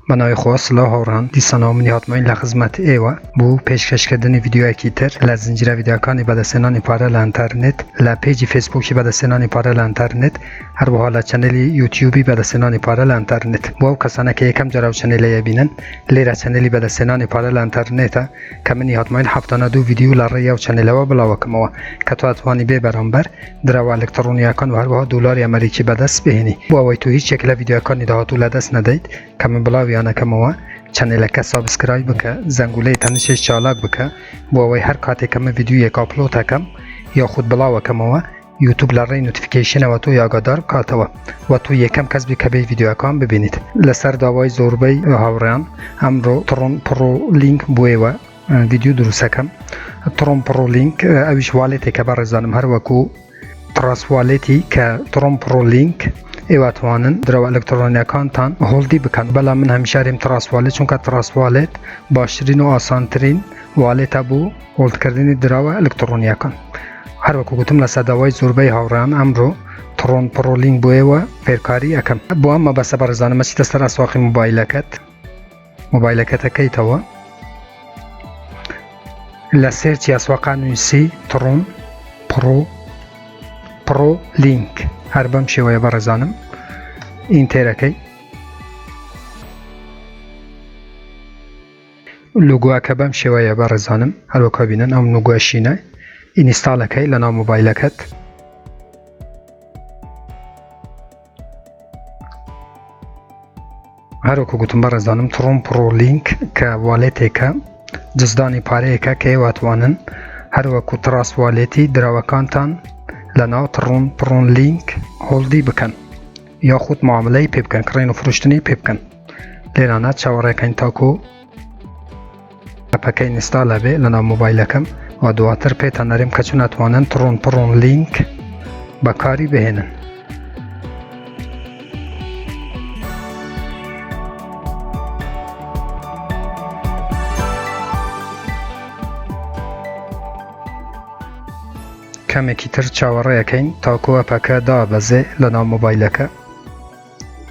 بنای خواست لا هوران دیسانا منی هاتماین لخدمت ایوه بو پیشکشکردنی ویدیویکی تر لزنجیره ویدیوکانی بدسنانی پاره لانترنت لپیجی فیسبوکی بدسنانی پاره لانترنت هر و حالا چنلی یوتیوبی بدسنانی پاره لانترنت بو کسانه که یکم جراو چنلی بینن لیره چنلی بدسنانی پاره لانترنت که منی هاتماین هفتانه دو ویدیو لره و چنل و بلاوکموا که تو اتوانی به برانبر درو الکترونیکان و هر و دلار امریکی بدست بهینی بو اوی تو هیچ شکل ویدیوکانی دهاتو لدست ندید که من بلاوی آنه کموا چنل که سابسکرایب بکه زنگوله تنشش چالاک بکه بو اوی هر کاتی کم ویدیو یک آپلود کم یا خود بلاو کموا یوتیوب لره نوتیفیکیشن و تو یاگادار کاتوا و تو یکم کسبی که به ویدیو کام ببینید لسر داوای زوربی هاوریان امرو ترون پرو لینک بوی و ویدیو دروسه کم ترون پرو لینک اویش والیتی که برزانم هر وکو تراس والیتی که ترون پرو لینک ایواتوانن درو الکترونیکان تان هولدی بکن بلا من همیشه ریم تراس والیت چون که تراس والیت باشترین و آسانترین والیت بو هولد کردن درو الکترونیکان هر وقت گفتم لسداوای زوربی هاوران امرو ترون پرو لینک بوی و پیرکاری اکم بو اما بس برزانم مسی دستر اسواقی موبایلکت کی توا لسرچی اسواقا نویسی ترون پرو لینک هر بم شویه برزانم این ترکی لوگو اکبم شویه برزانم هر وقت بینن ام لوگو شینه اینستال کی لنا موبایلکت هر وقت گفتم برزانم ترون پرو لینک که والیتی که جزدانی پاره که واتوانن هر وقت تراس والیتی دروکانتان لنا ترون پرون لینک هولدی بکن یا خود معامله پی بکن کرین و فروشتنی پی بکن لیرانا چواره کن تاکو پکی نستاله به لنا موبایلکم و دواتر پی تنریم کچون اتوانن ترون پرون لینک بکاری بهینن کمی تر چاوره یکین تاکو اپکه دا بزه لنا موبایلکه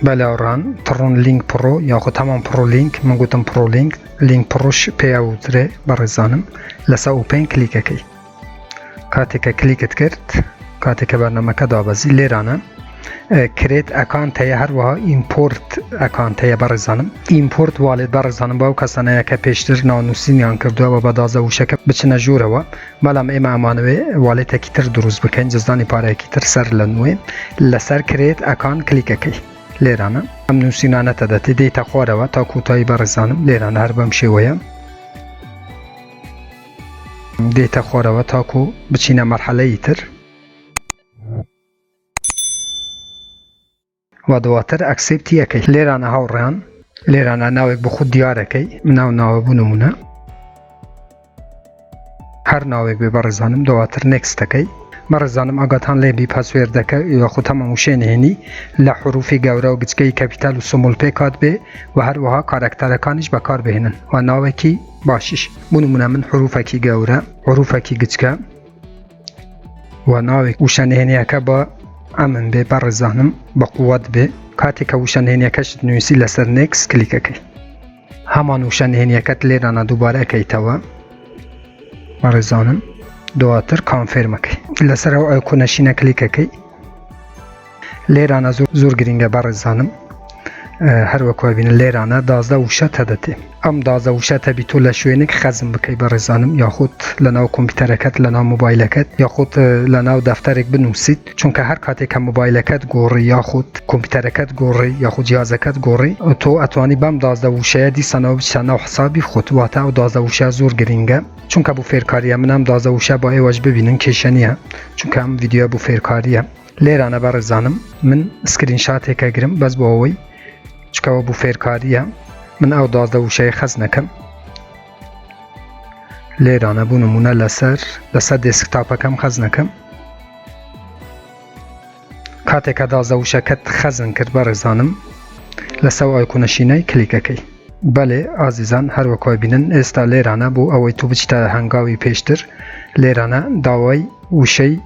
بله آران ترون لینک پرو یا خود تمام پرو لینک من گوتم پرو لینک پروش پی اوتره برزانم لسا اوپن کلیک اکی کاتی که کلیکت کرد کاتی که برنامه که دا بزی لیرانه کریت اکانت هر وها ایمپورت اکانت برزانم ایمپورت والد برزانم باو کسانه که پیشتر نانوسینیان کرده و بدازه و شکل بچنه جوره و بلام اما امانوه والد کی تر دروز بکن جزدانی پاره کی تر سر لنوه لسر کریت اکانت کلیک اکی لیرانه ام نوسینانه تدتی دیتا خواره و تا کوتایی برزانم لیرانه هر بم شویه دیتا خواره و تا کو بچینه مرحله ای تر و دواتر اکسپت یکی لیرانه هاوریان لیرانه ناوک بخود دیاره کی ناو بونمونه هر ناوک ببرزانم دواتر نکست کی برزانم اگاتان لیبی پاسورد که یا خود تماموشه نهینی لحروفی گوره و گچگی کپیتال و سمول پیکات به و هر وها کارکترکانش بکار بهینن و ناوکی باشش بونمونه من حروفکی گوره حروفکی گچگه و ناوک وشه نهینی که با امن به برزانم با قوت به کاتی که وشه نهینی کشت نویسی لسر نیکس کلیک اکی همان وشه نهینی کت لیرانه دوباره اکی توا برزانم دواتر کانفرم اکی لسر او ایکونشینه کلیک اکی لیرانه زور گرینگه برزانم هر وقت بین لیرانه دازده وشه تدتی ام دازده وشه تبی تو لشوینک خزم بکی برزانم یا خود لناو کمپیوترکت لناو موبایلکت یا خود لناو دفترک بنویسید چون که هر کاتی که موبایلکت گوری یا خود کمپیوترکت گوری یا خود جهازکت گوری تو اتوانی بام دازده وشه دی سناو بچناو حسابی خود واتا و دازده وشه زور گرینگه چون که بو فیرکاریه منم دازده وشه با ایواج ببینن کشنیه چون که هم ویدیو بو فیرکاریه لیرانه برزانم من اسکرین شاتی که گرم بس با اوی چون که بو فیرکاریه من او دازده وشه خز نکم لیرانه بو نمونه لسر دسکتاپ کم خز نکم کاتی که دازده وشه کت خزن کرد برزانم لسر آیکونشینه کلیک اکی بله عزیزان هر وقت بینن استا لیرانه بو اوی تو بچتا هنگاوی پیشتر لیرانه داوای وشه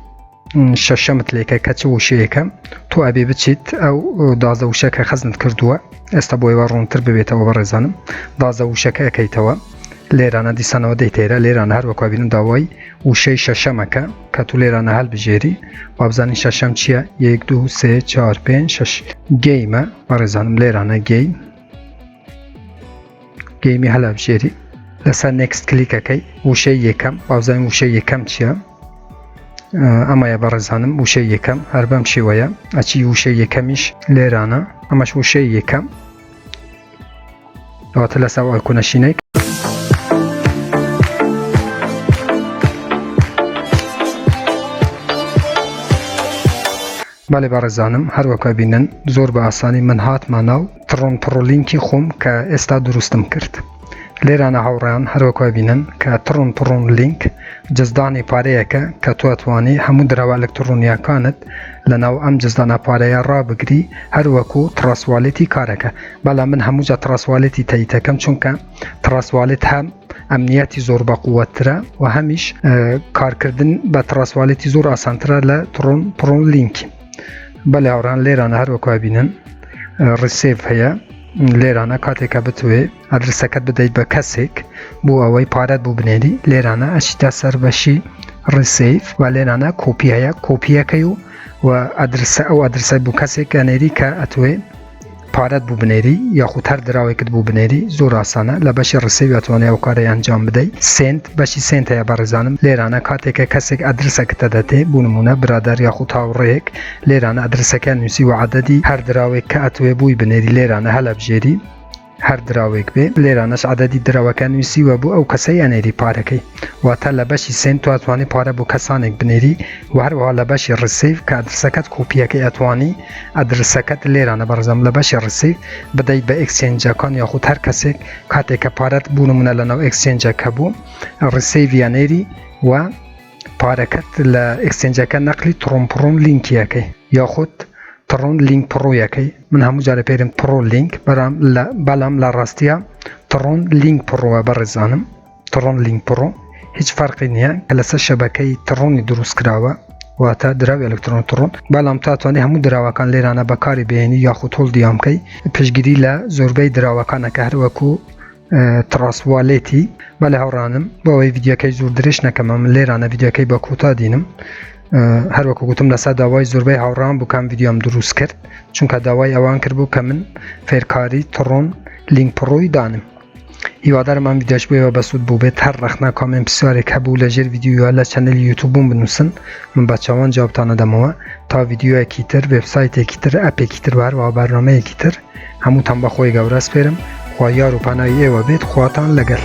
شەشەمت لێکە کە چ وشەیەکە تۆ ئەبێ بچیت ئەو دازە وشەکە خەزنت کردووە ئێستا بۆیوە ڕوونتر ببێتەوە بەڕێزانم دازە وشەکە ئەەکەیتەوە لێرانە دیسانەوە دەیتێرە لێرانە هەروەکو بینن داوای وشەی شەشەمەکە کە تو لێرانە هەڵبژێری وابزانانی شەشەم چییە 1 2 3 4 5 6 گەیمە بەڕێزانم لێرانە گەیمی هەڵبژێری لەسەر نێکست کلیکەکەی وشەی یەکەم وابزانین وشەی یەکەم چییە ئەمەیە بەڕێزانم وشەی یەکەم هەر بەم شێوەیە ئەچی وشەی یەکەمیش لێرانە ئەمەش وشەی یەکەم ئەواتە لەسەر ئایکۆنەشینەی بەڵێ بەڕێزانم هەروەکو بینن زۆر بە ئاسانی من هاتمە ناو تڕۆن پڕۆلینکی خۆم کە ئێستا دروستم کرد لێرانە هاوڕێیان هەروەکو بینن کە تڕۆن لینک جزدانی پارەیەکە کە تۆ ئەتوانی هەموو درەوە ئەلکترۆنیەکانت لەناو ئەم جزدانە پارەیە ڕابگری هەروەکو تراسواڵێتی کارەکە بەڵام من هەمووجا تراسواڵێتی تاییتەکەم چونکە تراسواڵێت هەم ئەمنیەتی زۆر بەقووەترە و هەمیش کارکردن بە تراسواڵێتی زۆر ئاسانترە لە تڕۆن لینکی بەڵێ هاوڕان لێرانە هەروەکو بینن ڕسێڤ هەیە لێرانە کاتێکە بتوێ ئەدرسەکەت بدەیت بە کەسێک بۆ ئەوەی پارەت بوو بنێری لێرانە ئەچیتە سەر بەشی ڕسێڤ و لێرانە کۆپی هەیە کۆپیەکەی و ئەدرسە ئەو ئەدرسە بوو کەسێک گەنێری کە ئەتوێ پارەت بوو بنێری یاخود هەر دراوێکت بوو بنێری زۆر ئاسانە لە بەشی ڕسێڤ ئەتوانێت ئەو کارەی ئەنجام بدەیت سنت بەشی سنت هەیە بەڕێزانم لێرانە کاتێکە کەسێک ئەدرسەکەتە دەتێ بوو نمونە برادەر یاخود هاوڕێیەک لێرانە ئەدرسەکە نووسی و عەدەدی هەر دراوێک کە ئەتوێ بووی بنێری لێرانە هەڵەبژێری هەر دراوێک بێ لێرانەش عەدەدی دراوەکە نووسیوە بوو ئەو کەسەی ئەنێری پارەکەی واتە لە بەشی سنت تو ئەتوانی پارە بۆ کەسانێک بنێری و هەروەها لە بەشی ڕسێڤ کە ئەدرسەکەت کۆپیەکەی ئەتوانی ئەدرسەکەت لێرانە بەڕێزانم لە بەشی ڕسێڤ بدەیت بە ئێکسچێنجەکان یاخود هەر کەسێک کاتێککە پارەت بوو نمونە لەناو ئێکسچێنجەکە بوو ڕسێڤیانێری و پارەکەت لە ئێکسچێنجەکە نەقلی تڕۆن لینکیەکەی یاخود تڕۆن لینک پڕۆیەکەی من هەموو جارە پێرم پڕۆ لینک بەڵام لە ڕاستیە تڕۆن لینک پڕۆوە بەڕێزانم تڕۆن لینک پڕۆ هیچ فەرقی نییە کە لەسەر شەبەکەی تڕۆنی دروست کراوە واتە دراوی ئەلکترۆن تڕۆن بەڵام تاتوانێت هەموو دراوەکان لێرانە بەکاری بهێنی یاخود هەڵدیام بکەی پشگیری لە زۆربەی دراوەکانەکە هەروەکو تراسواڵێتی بەڵێ هاوڕانم بۆ ئەوەی ڤیدیۆکەی زۆر درێژ نەکەمە من لێرانە ڤیدیۆکەی بە کوتا دینم هەروەکو گوتم لەسەر داوای زۆربەی هاوڕان بووکەم ڤیدیۆم دروست کرد چونکە داوای ئەوان کرد بوو کە من فێرکاری تڕۆن لینک پڕۆی دانم هیوادارم ئەم ڤیدیۆش بۆیەوە بەسوود بوو بێت هەر ڕەخنا کامنت پرسیارێک هەبوو لەژێر ڤیدیۆیە لە چەنەلی یوتیوبم بنووسن من بە چاوان جوابتانە دەمەوە تا ڤیدیۆیەکی تر وێبسایتێکی تر ئەپێکی تر و هەروەها بەرنامەیەکی تر هەمووتان بەخۆی گەورە سپێرم خوا یار و پەنای ئێوە بێت خواتان لەگەڵ